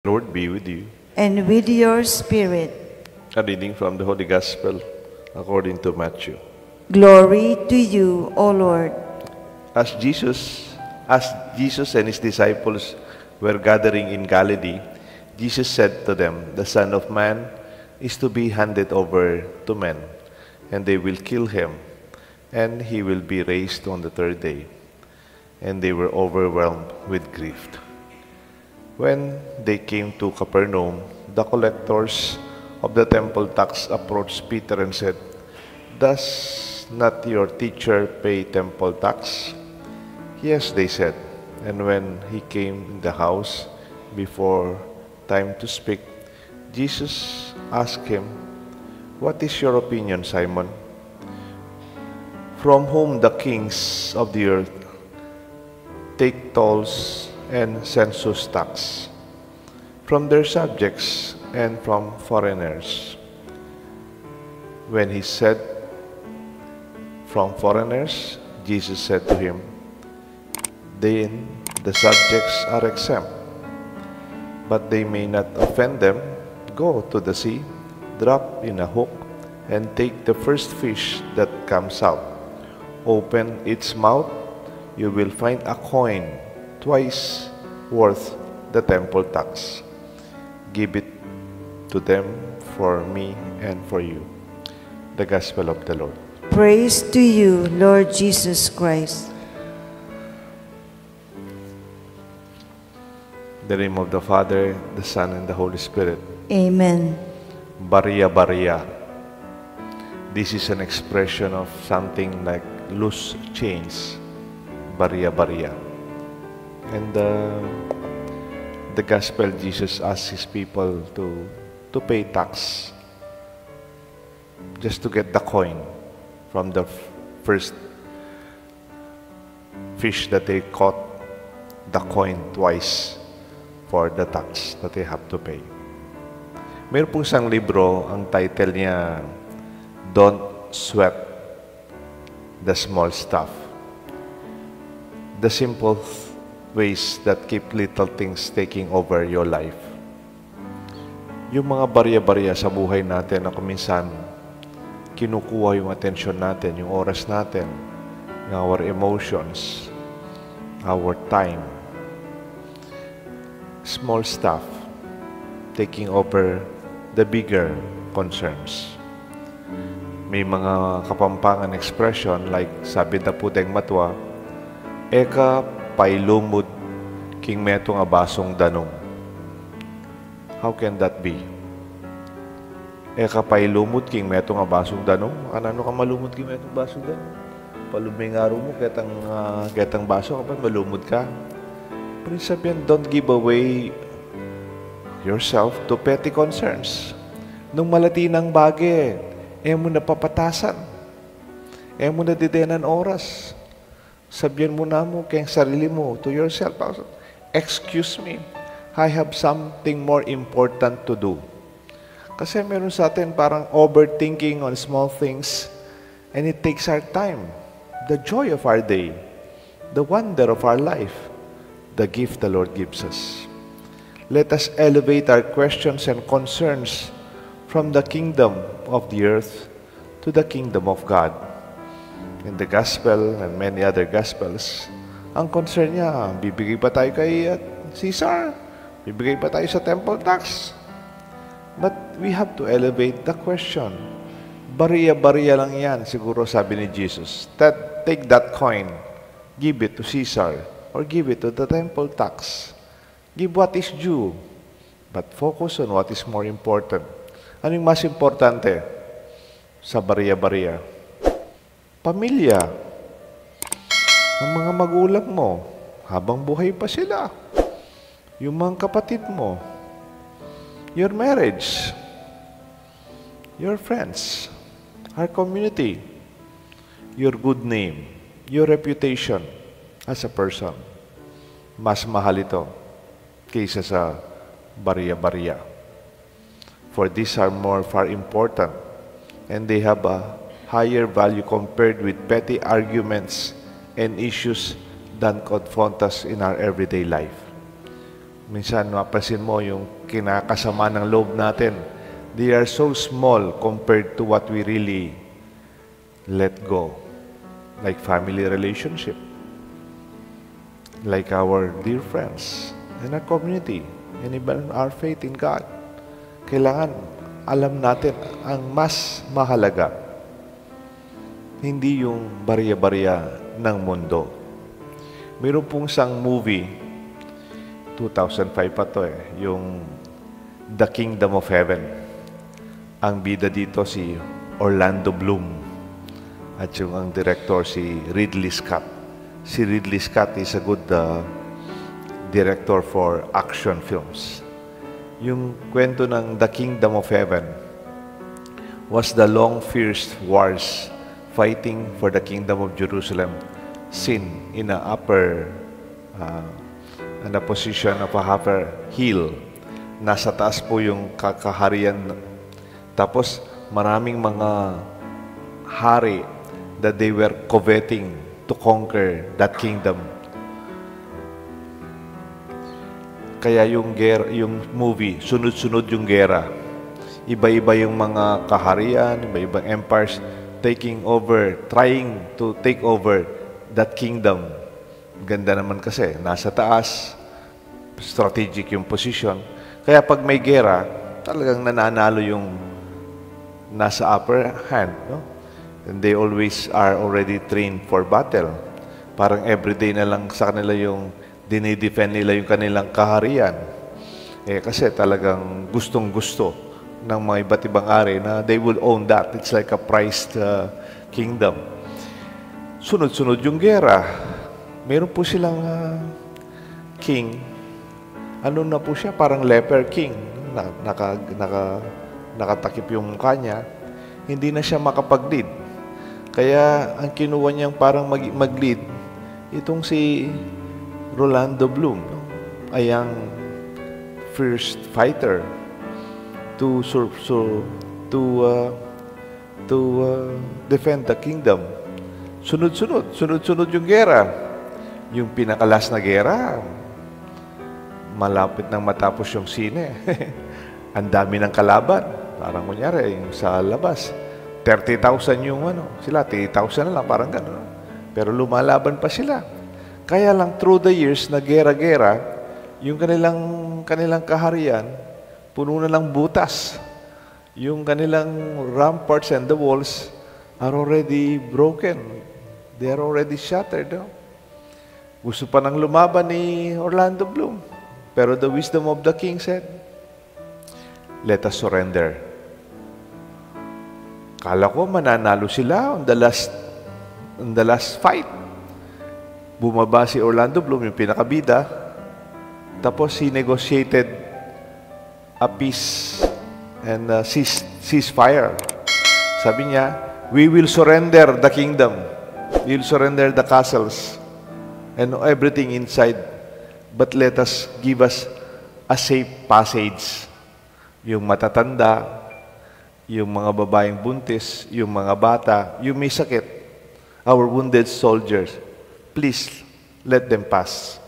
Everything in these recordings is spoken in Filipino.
Lord be with you. And with your spirit. A reading from the Holy Gospel according to Matthew. Glory to you, O Lord. As Jesus and his disciples were gathering in Galilee, Jesus said to them, "The Son of Man is to be handed over to men, and they will kill him, and he will be raised on the third day." And they were overwhelmed with grief. When they came to Capernaum, the collectors of the temple tax approached Peter and said, "Does not your teacher pay temple tax?" "Yes," they said. And when he came in the house, before time to speak, Jesus asked him, "What is your opinion, Simon? From whom the kings of the earth take tolls and census tax? From their subjects and from foreigners?" When he said, "From foreigners," Jesus said to him, "Then the subjects are exempt. But they may not offend them. Go to the sea, drop in a hook, and take the first fish that comes out. Open its mouth, you will find a coin twice worth the temple tax. Give it to them for me and for you." The Gospel of the Lord. Praise to you, Lord Jesus Christ. In the name of the Father, the Son, and the Holy Spirit. Amen. Baria baria. This is an expression of something like loose chains. Baria baria. And the Gospel, Jesus asks his people to pay tax, just to get the coin from the first fish that they caught, the coin twice for the tax that they have to pay. Meron po isang libro, ang title niya, "Don't Sweat the Small Stuff." The simple ways that keep little things taking over your life. Yung mga barya-barya sa buhay natin na kuminsan kinukuha yung atensyon natin, yung oras natin, our emotions, our time. Small stuff taking over the bigger concerns. May mga kapampangan expression like sabi na pudeng matwa, "Eka pailumod king meto nga basong danong." How can that be? Eka pailumod king meto nga basong danong? Kanano ka malumod king meto basong danong? Paluming araw mo ketang baso kapag malumod ka. Pero sabihin, don't give away yourself to petty concerns. Nung malatinang bagay, mo napapatasan. Mo nadidenan oras. Sabihin mo na mo kayong sarili mo to yourself, "Excuse me, I have something more important to do." Kasi meron sa atin parang overthinking on small things, and it takes our time, the joy of our day, the wonder of our life, the gift the Lord gives us. Let us elevate our questions and concerns from the kingdom of the earth to the kingdom of God. In the Gospel and many other Gospels, ang concern niya, bibigay ba tayo kay Caesar? Bibigay ba tayo sa temple tax? But we have to elevate the question. Bariya-bariya lang yan, siguro sabi ni Jesus. Take that coin, give it to Caesar, or give it to the temple tax. Give what is due, but focus on what is more important. Ano yung mas importante sa bariya-bariya? Pamilya. Ang mga magulang mo, habang buhay pa sila. Yung mga kapatid mo. Your marriage. Your friends. Our community. Your good name. Your reputation as a person. Mas mahal ito kaysa sa bariya-bariya. For these are far important, and they have a higher value compared with petty arguments and issues than confront us in our everyday life. Minsan, mapasin mo yung kinakasama ng loob natin. They are so small compared to what we really let go. Like family relationship. Like our dear friends in our community. And even our faith in God. Kailangan alam natin ang mas mahalaga. Hindi yung barya-barya ng mundo. Mayroon pong isang movie, 2005 pa to yung The Kingdom of Heaven. Ang bida dito si Orlando Bloom at yung ang director si Ridley Scott. Si Ridley Scott is a good director for action films. Yung kwento ng The Kingdom of Heaven was the long fierce wars fighting for the kingdom of Jerusalem seen in a position of a upper hill. Nasa taas po yung kakaharian. Tapos maraming mga hari that they were coveting to conquer that kingdom. Kaya yung movie, sunod-sunod yung gera. Iba-iba yung mga kaharian, iba-ibang empires trying to take over that kingdom. Ganda naman kasi, nasa taas, strategic yung position. Kaya pag may gera, talagang nananalo yung nasa upper hand. No? And they always are already trained for battle. Parang everyday na lang sa kanila yung dinidefend nila yung kanilang kaharian. Kasi talagang gustong-gusto ng mga iba't ibang ari na they will own that. It's like a prized kingdom. Sunod-sunod yung gera. Meron po silang king. Ano na po siya? Parang leper king. Nakatakip yung mukha niya. Hindi na siya makapag-lead. Kaya ang kinuha niyang parang mag-lead, itong si Orlando Bloom, ay ang first fighter to defend the kingdom. Sunod-sunod yung gera. Yung pinakalas na gera, malapit nang matapos yung sine. Ang dami ng kalaban. Parang kunyari, yung sa labas, 30,000 yung sila 30,000 na lang, parang gano'n. Pero lumalaban pa sila. Kaya lang through the years na gera-gera, yung kanilang kaharian, puno na lang butas. Yung kanilang ramparts and the walls are already broken. They are already shattered. No? Gusto pa nang lumaban ni Orlando Bloom. Pero the wisdom of the king said, let us surrender. Kala ko mananalo sila on the last fight. Bumaba si Orlando Bloom, yung pinakabida. Tapos he negotiated a peace and ceasefire. Sabi niya, we will surrender the kingdom. We will surrender the castles and everything inside. But let us give us a safe passage. Yung matatanda, yung mga babaeng buntis, yung mga bata, yung may sakit, our wounded soldiers, please let them pass.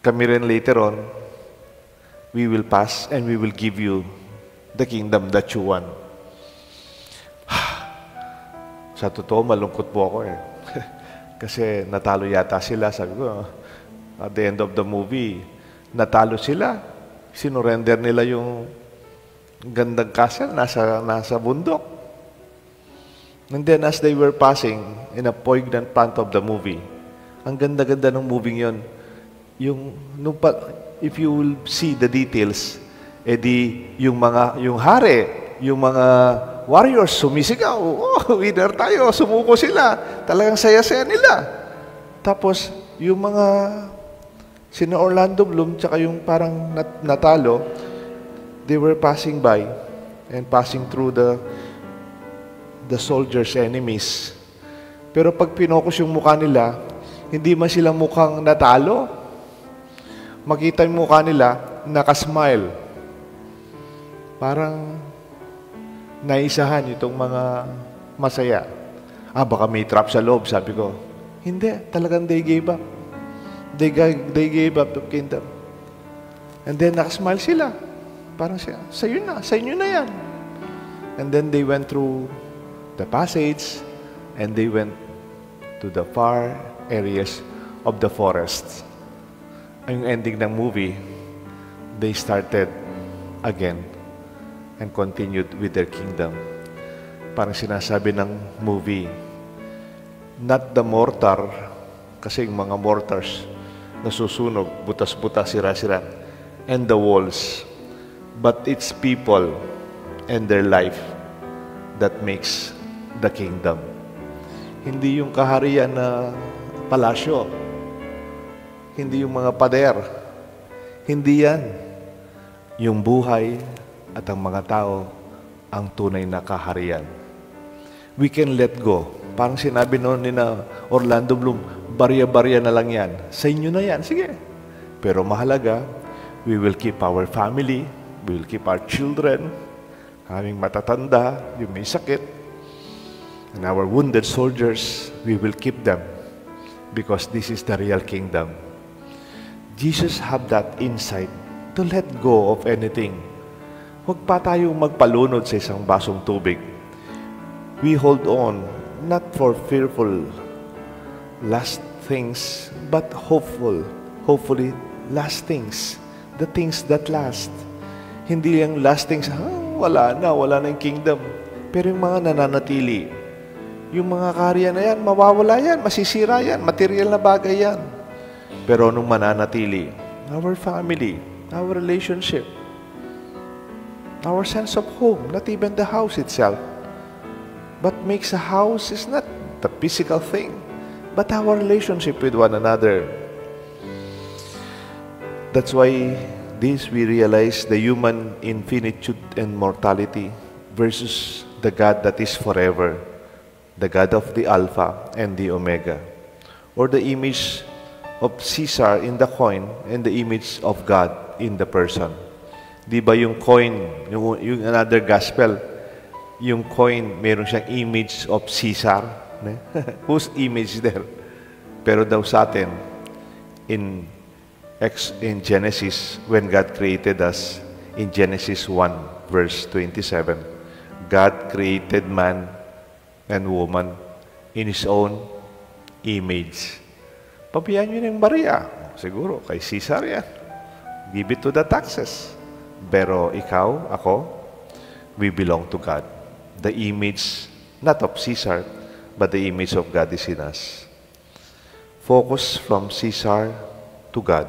Kami rin later on, we will pass and we will give you the kingdom that you want. Sa totoo, malungkot po ako Kasi natalo yata sila. Sabi ko, at the end of the movie, natalo sila. Sinurrender nila yung gandang castle nasa bundok. And then as they were passing in a poignant part of the movie, ang ganda-ganda ng movie yon. If you will see the details, yung hari, yung mga warriors sumisigaw, winner tayo, sumuko sila. Talagang saya-saya nila. Tapos, yung mga sina Orlando Bloom, tsaka yung parang natalo, they were passing by and passing through the soldiers' enemies. Pero pag pinokus yung mukha nila, hindi man sila mukhang natalo. Makita yung mukha nila, nakasmile. Parang naisahan itong mga masaya. Baka may trap sa loob, sabi ko. Hindi, talagang they gave up. They gave up the kingdom. And then nakasmile sila. Parang siya, sa inyo na yan. And then they went through the passage and they went to the far areas of the forest. Ang ending ng movie, they started again and continued with their kingdom. Parang sinasabi ng movie, not the mortar, kasi yung mga mortars nasusunog, butas-butas, sira-sira, and the walls, but it's people and their life that makes the kingdom. Hindi yung kaharian na palasyo, hindi yung mga pader, hindi yan. Yung buhay at ang mga tao ang tunay na kaharian. We can let go. Parang sinabi noon ni na Orlando Bloom, barya-barya na lang yan. Sa inyo na yan, sige. Pero mahalaga, we will keep our family, we will keep our children, aming matatanda, yung may sakit, and our wounded soldiers, we will keep them because this is the real kingdom. Jesus have that insight to let go of anything. Huwag pa tayong magpalunod sa isang basong tubig. We hold on, not for fearful last things, but hopefully last things, the things that last. Hindi yung last things, wala na yung kingdom. Pero yung mga nananatili, yung mga karya na yan, mawawala yan, masisira yan, material na bagay yan. Pero nung mananatili, our family, our relationship, our sense of home, not even the house itself. What makes a house is not the physical thing, but our relationship with one another. That's why we realize the human infinitude and mortality versus the God that is forever, the God of the Alpha and the Omega, or the image of Caesar in the coin and the image of God in the person. Di ba yung coin, yung another gospel, yung coin, meron siyang image of Caesar. Whose image there? Pero daw sa atin, in Genesis, when God created us, in Genesis 1, verse 27, God created man and woman in His own image. Pabayaan nyo ng Maria. Siguro, kay Caesar yan. Give it to the taxes. Pero ikaw, ako, we belong to God. The image, not of Caesar, but the image of God is in us. Focus from Caesar to God.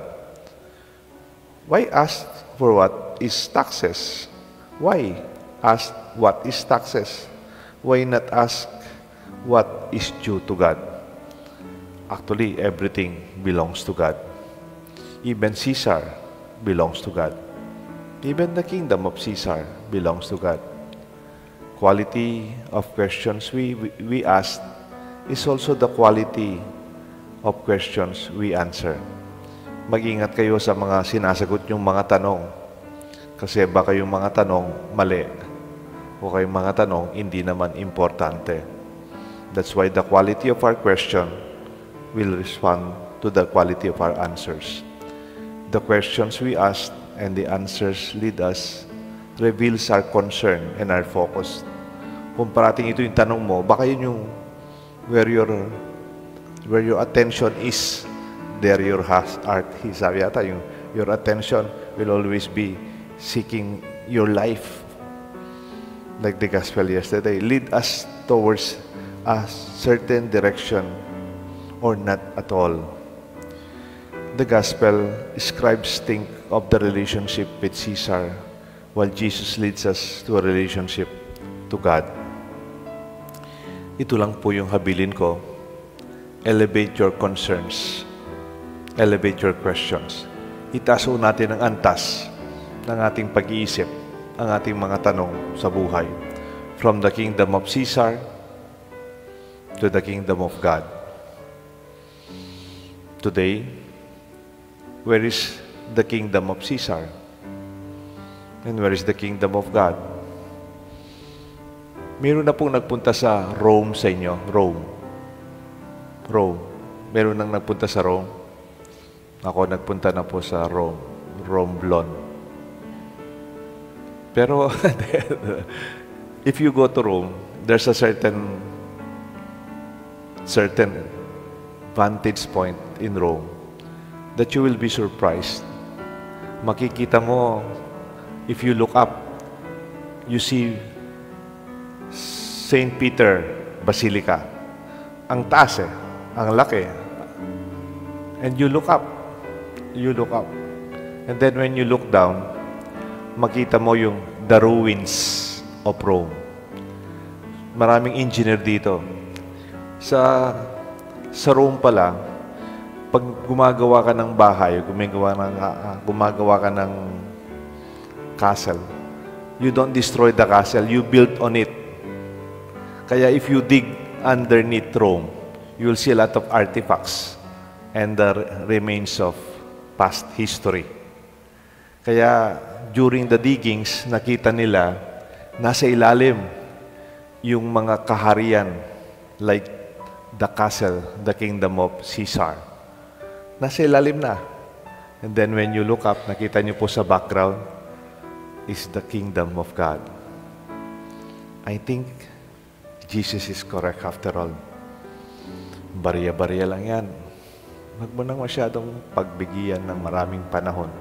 Why ask for what is taxes? Why ask what is taxes? Why not ask what is due to God? Actually, everything belongs to God. Even Caesar belongs to God. Even the kingdom of Caesar belongs to God. Quality of questions we ask is also the quality of questions we answer. Mag-ingat kayo sa mga sinasagot yung mga tanong. Kasi baka yung mga tanong mali. O kayong mga tanong hindi naman importante. That's why the quality of our question will respond to the quality of our answers. The questions we ask and the answers lead us reveals our concern and our focus. Kung parating ito yung tanong mo, baka yun yung where your attention is, there your heart is. Sabi yata, your attention will always be seeking your life. Like the gospel yesterday, lead us towards a certain direction or not at all. The gospel scribes think of the relationship with Caesar, while Jesus leads us to a relationship to God. Ito lang po yung habilin ko. Elevate your concerns. Elevate your questions. Itaas natin ang antas ng ating pag-iisip, ang ating mga tanong sa buhay. From the kingdom of Caesar to the kingdom of God. Today, where is the kingdom of Caesar? And where is the kingdom of God? Meron na pong nagpunta sa Rome sa inyo. Rome. Meron nang nagpunta sa Rome. Ako nagpunta na po sa Rome. Romblon. Pero, if you go to Rome, there's a certain vantage point in Rome that you will be surprised. Makikita mo, if you look up, you see St. Peter Basilica. Ang taas ang laki. And you look up. And then when you look down, makita mo yung the ruins of Rome. Maraming engineer dito. Sa Rome pala, pag gumagawa ka ng bahay, gumagawa ka ng castle, you don't destroy the castle, you build on it. Kaya if you dig underneath Rome, you will see a lot of artifacts and the remains of past history. Kaya during the diggings, nakita nila nasa ilalim yung mga kaharian like the castle, the kingdom of Caesar. Nasa ilalim na. And then when you look up, nakita niyo po sa background is the kingdom of God. I think Jesus is correct after all. Bariya-bariya lang yan. Huwag mo nang masyadong pagbigyan ng maraming panahon.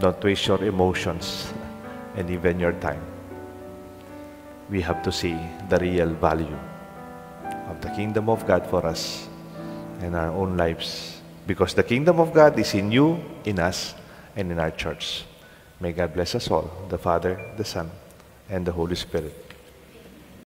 Don't waste your emotions and even your time. We have to see the real value of the kingdom of God for us in our own lives. Because the kingdom of God is in you, in us, and in our church. May God bless us all, the Father, the Son, and the Holy Spirit.